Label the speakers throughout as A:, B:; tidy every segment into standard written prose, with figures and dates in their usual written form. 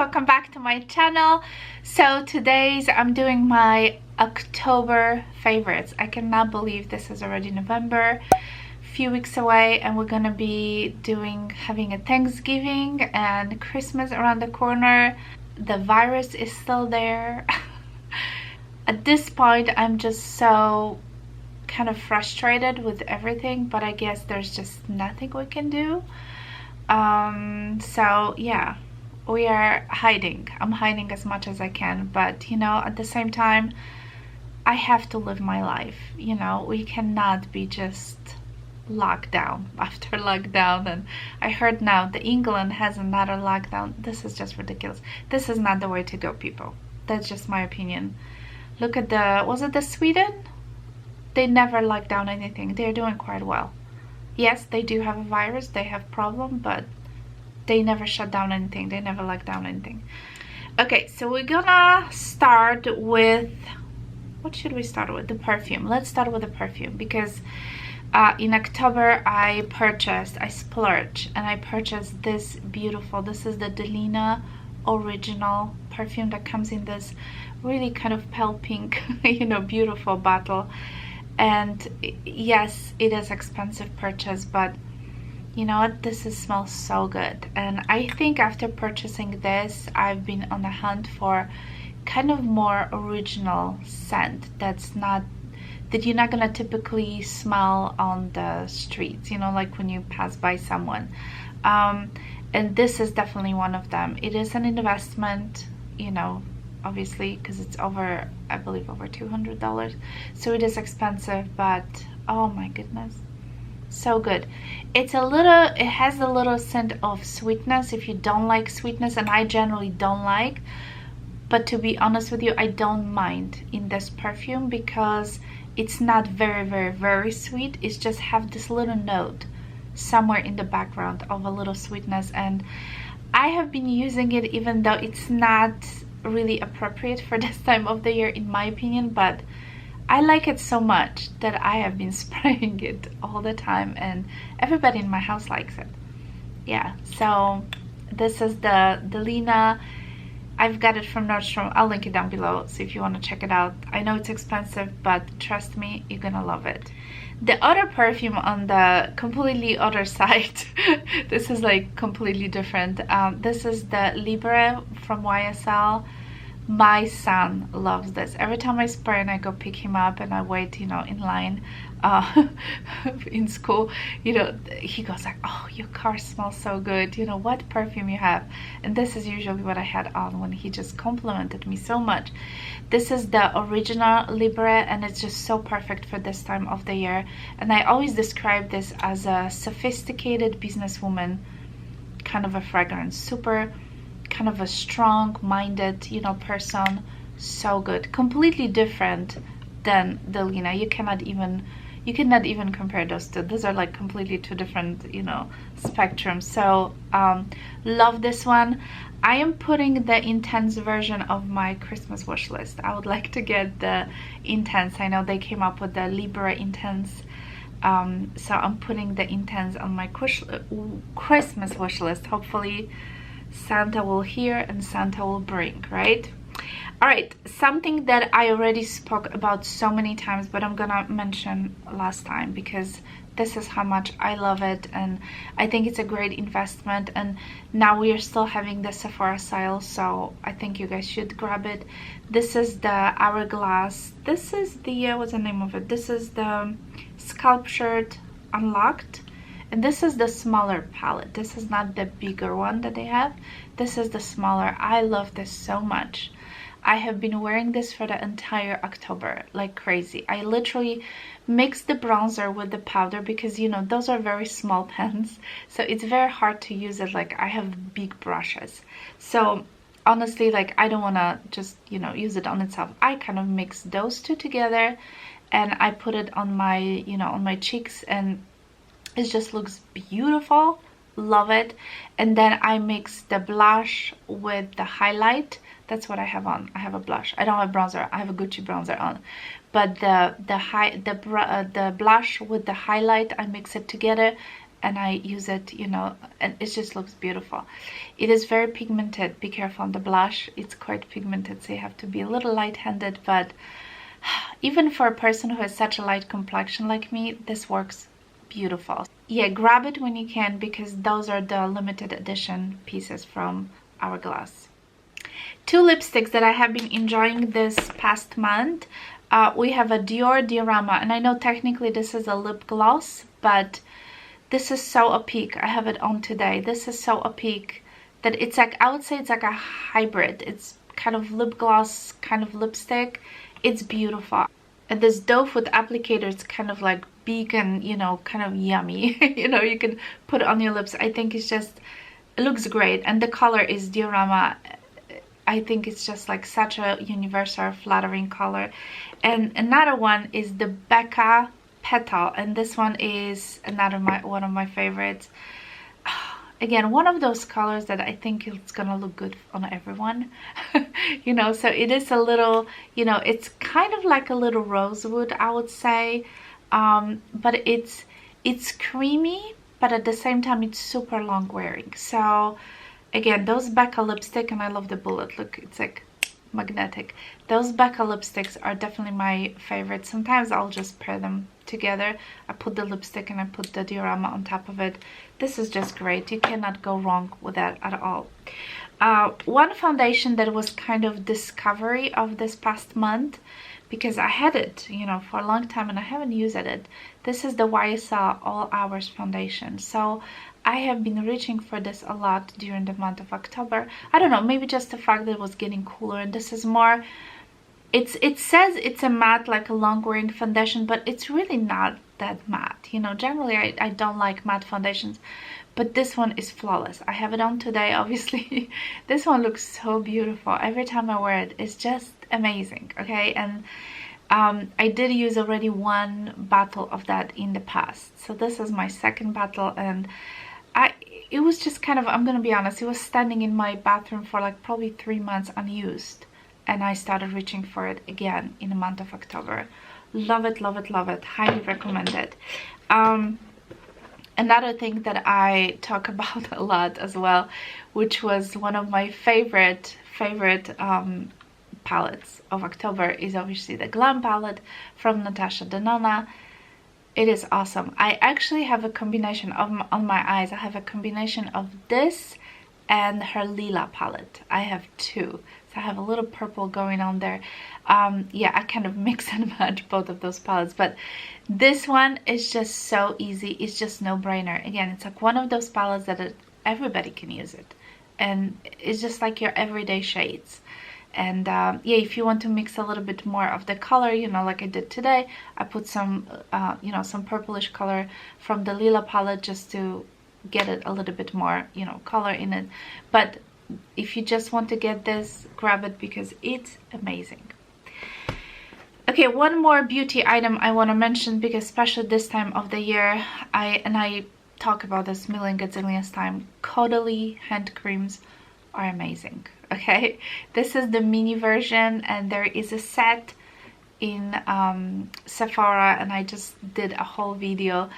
A: welcome back to my channel. So today's I'm doing my October favorites. I cannot believe this is already November, a few weeks away, and we're gonna be having a Thanksgiving and Christmas around the corner. The virus is still there. At this point I'm just so kind of frustrated with everything, but I guess there's just nothing we can do. So yeah, we are hiding. I'm hiding as much as I can, but you know, at the same time I have to live my life. You know, we cannot be just locked down after lockdown. And I heard now that England has another lockdown. This is just ridiculous. This is not the way to go, people. That's just my opinion. Look at was it the Sweden? They never locked down anything. They're doing quite well. Yes, they do have a virus, they have problem, but they never shut down anything. They never locked down anything. Okay, so we're gonna start with, what should we start with? The perfume. Let's start with the perfume, because in October I splurged and I purchased this beautiful, this is the Magdalena original perfume that comes in this really kind of pale pink, you know, beautiful bottle. And yes, it is expensive purchase, but you know what, this smells so good. And I think after purchasing this, I've been on the hunt for kind of more original scent that you're not gonna typically smell on the streets, you know, like when you pass by someone. And this is definitely one of them. It is an investment, you know, obviously, because it's over, I believe, over $200, so it is expensive, but oh my goodness, so good. It has a little scent of sweetness if you don't like sweetness, and I generally don't like, but to be honest with you, I don't mind in this perfume because it's not very sweet. It's just have this little note somewhere in the background of a little sweetness. And I have been using it even though it's not really appropriate for this time of the year in my opinion, but I like it so much that I have been spraying it all the time, and everybody in my house likes it. Yeah, so this is the Magdalena. I've got it from Nordstrom. I'll link it down below, so if you want to check it out. I know it's expensive, but trust me, you're gonna love it. The other perfume on the completely other side, this is like completely different. This is the Libre from YSL. My son loves this. Every time I spray and I go pick him up and I wait, you know, in line in school, you know, he goes like, oh, your car smells so good, you know, what perfume you have? And this is usually what I had on when he just complimented me so much. This is the original Libre, and it's just so perfect for this time of the year. And I always describe this as a sophisticated businesswoman kind of a fragrance. Super kind of a strong-minded, you know, person. So good. Completely different than the Lena. You cannot even compare those two. Those are like completely two different, you know, spectrums. So love this one. I am putting the intense version of my Christmas wish list. I would like to get the intense. I know they came up with the Libre intense, so I'm putting the intense on my Christmas wish list. Hopefully Santa will hear and Santa will bring, right? All right, something that I already spoke about so many times, but I'm gonna mention last time because this is how much I love it, and I think it's a great investment. And now we are still having the Sephora sale, so I think you guys should grab it. This is the Hourglass. This is the what's the name of it? This is the Sculptured Unlocked, and this is the smaller palette. This is not the bigger one that they have. This is the smaller. I love this so much. I have been wearing this for the entire October like crazy. I literally mix the bronzer with the powder because, you know, those are very small pens, so it's very hard to use it. Like, I have big brushes, so honestly, like, I don't want to just, you know, use it on itself. I kind of mix those two together and I put it on my, you know, on my cheeks, and it just looks beautiful. Love it. And then I mix the blush with the highlight. That's what I have on. I have a blush. I don't have bronzer. I have a Gucci bronzer on, but the blush with the highlight, I mix it together, and I use it, you know, and it just looks beautiful. It is very pigmented. Be careful on the blush. It's quite pigmented, so you have to be a little light-handed, but even for a person who has such a light complexion like me, this works beautiful. Yeah, grab it when you can, because those are the limited edition pieces from Hourglass. Two lipsticks that I have been enjoying this past month. We have a Dior Diorama, and I know technically this is a lip gloss, but this is so opaque. I have it on today. This is so opaque that it's like, I would say it's like a hybrid. It's kind of lip gloss, kind of lipstick. It's beautiful. And this doe foot applicator is kind of like big and, you know, kind of yummy. You know, you can put it on your lips. I think it's just, it looks great. And the color is Diorama. I think it's just like such a universal, flattering color. And another one is the Becca Petal, and this one is another one of my favorites. Again, one of those colors that I think it's gonna look good on everyone. You know, so it is a little, you know, it's kind of like a little rosewood, I would say, but it's creamy, but at the same time it's super long wearing. So again, those Becca lipstick, and I love the bullet. Look, it's like magnetic. Those Becca lipsticks are definitely my favorite. Sometimes I'll just pair them together. I put the lipstick and I put the diorama on top of it. This is just great. You cannot go wrong with that at all. One foundation that was kind of discovery of this past month, because I had it, you know, for a long time and I haven't used it. This is the YSL All Hours foundation. So I have been reaching for this a lot during the month of October. I don't know, maybe just the fact that it was getting cooler, and this is more, it says it's a matte, like a long wearing foundation, but it's really not that matte. You know, generally I don't like matte foundations, but this one is flawless. I have it on today, obviously. This one looks so beautiful. Every time I wear it, it's just amazing, okay? And I did use already one bottle of that in the past. So this is my second bottle, and it was just kind of, I'm gonna be honest, it was standing in my bathroom for like probably 3 months unused, and I started reaching for it again in the month of October. Love it, love it, love it. Highly recommend it. Another thing that I talk about a lot as well, which was one of my favorite palettes of October, is obviously the Glam palette from Natasha Denona. It is awesome. I actually have a combination of, on my eyes, I have a combination of this and her Lila palette. I have two. So I have a little purple going on there. Yeah, I kind of mix and match both of those palettes, but this one is just so easy. It's just no-brainer. Again, it's like one of those palettes that everybody can use it, and it's just like your everyday shades. And yeah, if you want to mix a little bit more of the color, you know, like I did today, I put some you know, some purplish color from the Lila palette just to get it a little bit more, you know, color in it. But if you just want to get this, grab it, because it's amazing. Okay, one more beauty item I want to mention, because especially this time of the year, I talk about this a million gazillion times. Caudalie hand creams are amazing. Okay, this is the mini version, and there is a set in Sephora, and I just did a whole video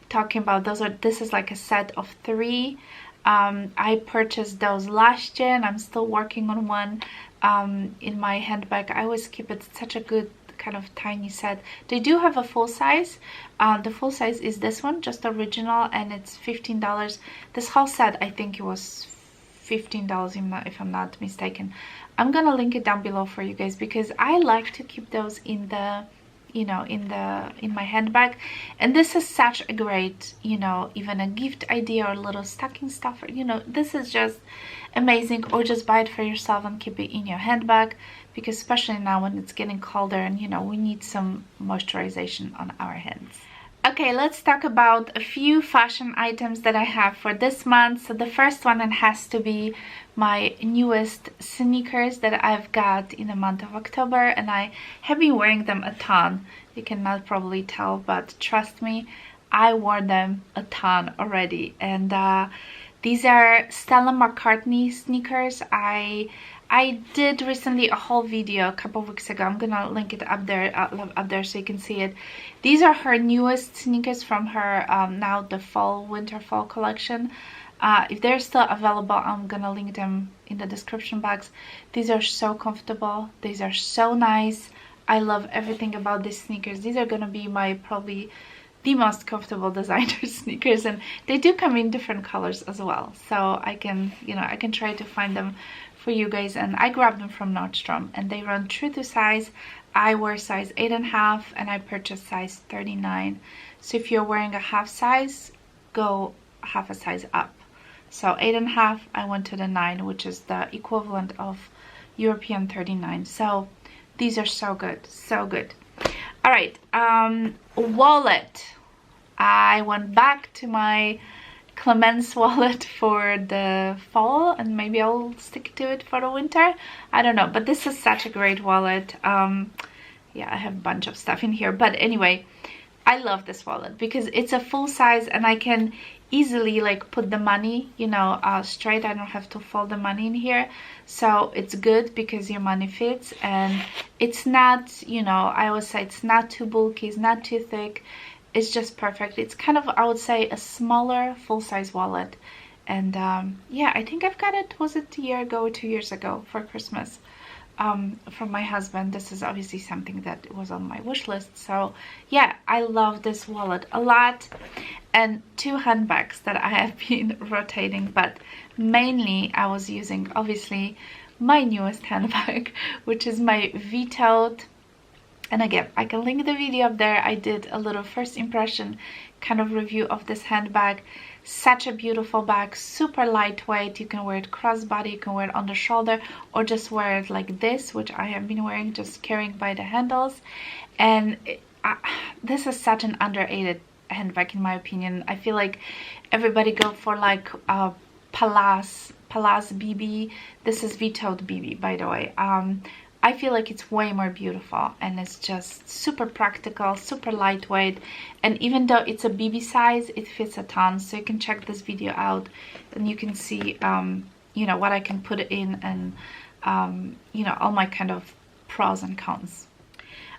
A: talking about those. This is like a set of 3. I purchased those last year, and I'm still working on one in my handbag. I always keep it such a good kind of tiny set. They do have a full size. The full size is this one, just original, and it's $15. This whole set, I think it was $15 if I'm not mistaken. I'm gonna link it down below for you guys, because I like to keep those in the, you know, in my handbag, and this is such a great, you know, even a gift idea or a little stocking stuffer. You know, this is just amazing. Or just buy it for yourself and keep it in your handbag, because especially now when it's getting colder, and you know, we need some moisturization on our hands. Okay, let's talk about a few fashion items that I have for this month. So the first one, it has to be my newest sneakers that I've got in the month of October, and I have been wearing them a ton. You cannot probably tell, but trust me, I wore them a ton already. And these are Stella McCartney sneakers. I I did recently a whole video a couple of weeks ago. I'm gonna link it up there so you can see it. These are her newest sneakers from her now the winter fall collection. If they're still available, I'm gonna link them in the description box. These are so comfortable. These are so nice. I love everything about these sneakers. These are gonna be my probably the most comfortable designer sneakers, and they do come in different colors as well. So I can, I can try to find them for you guys. And I grabbed them from Nordstrom, and they run true to size. I wear size 8.5, and I purchased size 39. So if you're wearing a half size, go half a size up. So 8.5, I went to the 9, which is the equivalent of European 39. So these are so good, so good. All right, wallet. I went back to my Clemence wallet for the fall, and maybe I'll stick to it for the winter. I don't know, but this is such a great wallet. Yeah, I have a bunch of stuff in here, but anyway, I love this wallet because it's a full size, and I can easily like put the money, straight. I don't have to fold the money in here, so it's good because your money fits, and it's not, I always say it's not too bulky, it's not too thick. It's just perfect. It's kind of, I would say, a smaller full-size wallet. And yeah, I think I've got it, was it a year ago or 2 years ago for Christmas, from my husband. This is obviously something that was on my wish list. So yeah, I love this wallet a lot. And 2 handbags that I have been rotating, but mainly I was using obviously my newest handbag, which is my vetoed. And again, I can link the video up there. I did a little first impression kind of review of this handbag. Such a beautiful bag, super lightweight. You can wear it crossbody, you can wear it on the shoulder, or just wear it like this, which I have been wearing, just carrying by the handles. And this is such an underrated handbag in my opinion. I feel like everybody go for like Palace BB. This is vetoed BB, by the way. I feel like it's way more beautiful, and it's just super practical, super lightweight, and even though it's a BB size, it fits a ton. So you can check this video out, and you can see what I can put in, and all my kind of pros and cons.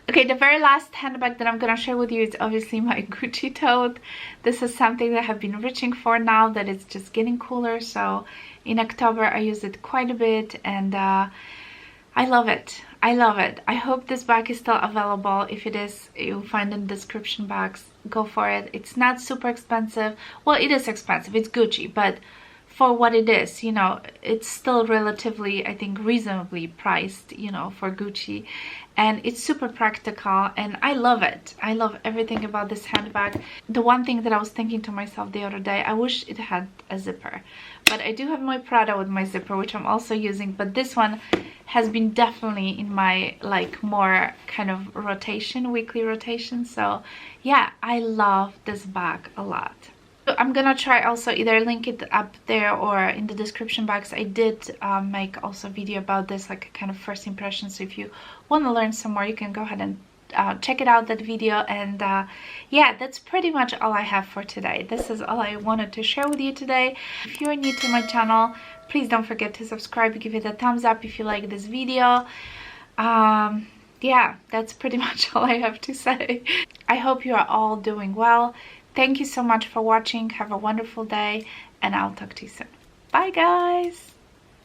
A: Okay, the very last handbag that I'm gonna share with you is obviously my Gucci tote. This is something that I have been reaching for now that it's just getting cooler. So in October I used it quite a bit, and I love it. I love it. I hope this bag is still available. If it is, you'll find in the description box. Go for it. It's not super expensive. Well, it is expensive. It's Gucci, but for what it is, it's still relatively, I think, reasonably priced, for Gucci. And it's super practical, and I love it. I love everything about this handbag. The one thing that I was thinking to myself the other day, I wish it had a zipper. But I do have my Prada with my zipper, which I'm also using. But this one has been definitely in my like more kind of rotation, weekly rotation. So yeah, I love this bag a lot. I'm gonna try also either link it up there or in the description box. I did make also a video about this, like a kind of first impression. So if you want to learn some more, you can go ahead and check it out, that video. And yeah, that's pretty much all I have for today. This is all I wanted to share with you today. If you are new to my channel, please don't forget to subscribe, give it a thumbs up if you like this video. Yeah, that's pretty much all I have to say. I hope you are all doing well. Thank you so much for watching. Have a wonderful day, and I'll talk to you soon. Bye guys.